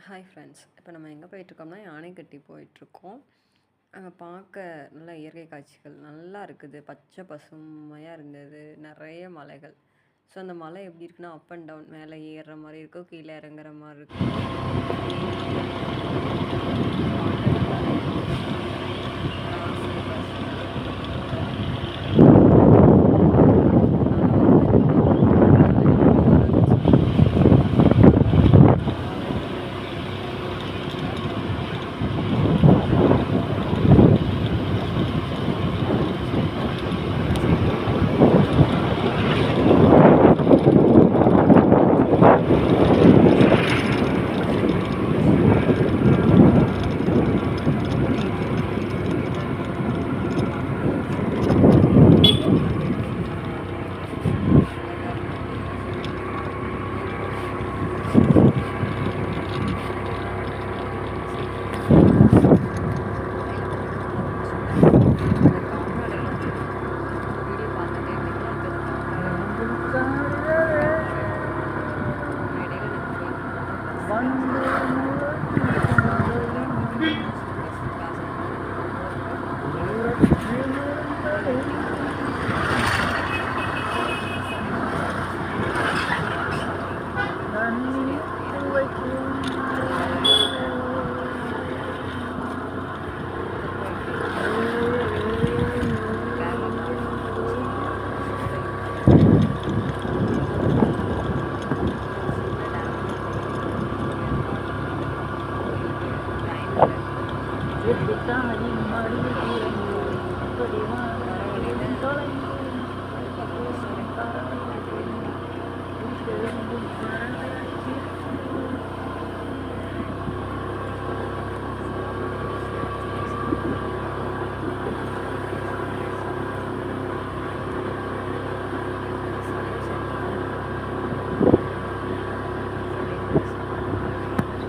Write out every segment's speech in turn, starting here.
Hi friends, இப்போ நம்ம எங்கே போயிட்டுருக்கோம்னா யானைக்கட்டி போயிட்டுருக்கோம். அங்கே பார்க்க நல்லா இயற்கை காட்சிகள் நல்லா இருக்குது. பச்சை பசுமையாக இருந்தது, நிறைய மலைகள். ஸோ அந்த மலை எப்படி இருக்குன்னா அப் அண்ட் டவுன், மேலே ஏறுற மாதிரி இருக்கும், கீழே இறங்குற மாதிரி இருக்கும்.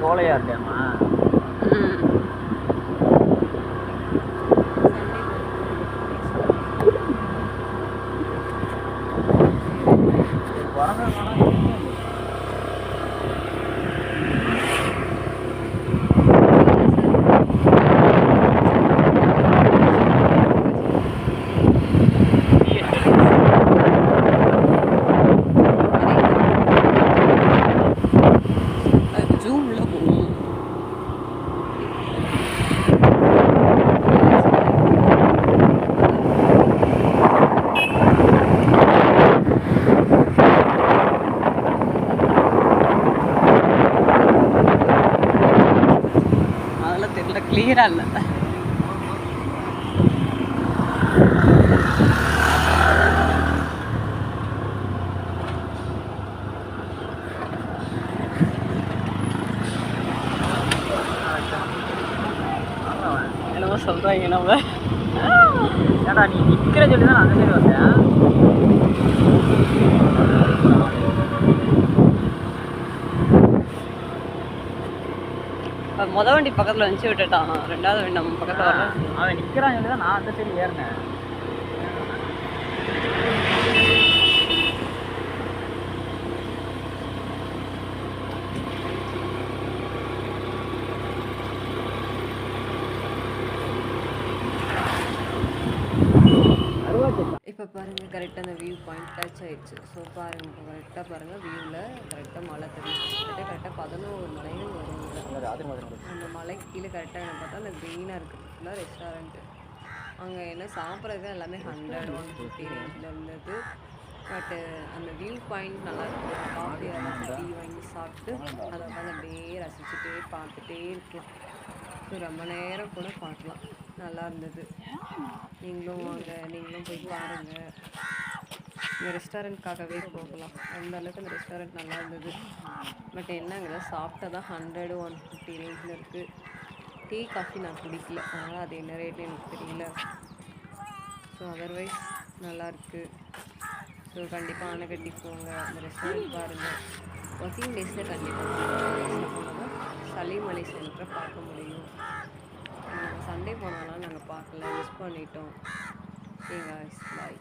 சோலையார் டேமா? கிளியரா இல்லை. என்னமோ சொல்றாங்க நம்ம. ஏடா நீ நிற்கிற சொல்லி தான் அந்த சைடு வந்தேன். மொதல் வண்டி பக்கத்தில் வச்சு விட்டுட்டான், ரெண்டாவது வண்டி நம்ம பக்கத்தில் வர. அவன் நிற்கிறான் சொல்லி தான் நான் அந்த சைடு ஏறினேன். இப்போ பாருங்கள், கரெக்டாக அந்த வியூ பாயிண்ட் டச் ஆயிடுச்சு. ஸோ பாருங்கள், இப்போ கரெக்டாக பாருங்கள், வியூவில் கரெக்டாக மலை தெரியும். கரெக்டாக 11 மலைகள் வரும். அந்த மலைக்கு கீழே கரெக்டாக என்ன பார்த்தா அந்த க்ரீனாக இருக்குது, ஃபுல்லாக ரெஸ்டாரண்ட்டு. அங்கே என்ன சாப்பிட்றது எல்லாமே 100, 150 ரேஞ்சில் இருந்தது. பட்டு அந்த வியூ பாயிண்ட் நல்லாயிருக்கும். காஃபி டீ வாங்கி சாப்பிட்டு அதை உட்காந்து அப்படியே ரசிச்சுட்டே பார்த்துட்டே இருக்கலாம். ஸோ ரொம்ப நேரம் கூட பார்க்கலாம், நல்லா இருந்தது. நீங்களும் வாங்க, நீங்களும் போய் பாருங்கள். இந்த ரெஸ்டாரண்ட்காகவே போகலாம், அந்த அளவுக்கு அந்த ரெஸ்டாரண்ட் நல்லா இருந்தது. பட் என்னங்க சாப்பிட்டா 100, 150 ரேஞ்சில் இருக்குது. டீ காஃபி நான் குடிக்கல, அதனால் அது என்ன ரேட்டு எனக்கு தெரியல. ஸோ அதர்வைஸ் நல்லாயிருக்கு. ஸோ கண்டிப்பாக ஆனைக்கட்டி போங்க, அந்த ரெஸ்டாரண்ட் பாருங்கள். ஒர்க்கிங் டேஸில் கண்டிப்பாக சலிமலை சென்டரை பார்க்க முடியும். சண்டே போனாலும் நாங்கள் பார்க்கல, மிஸ் பண்ணிட்டோம். ஓகே காய்ஸ், பாய்.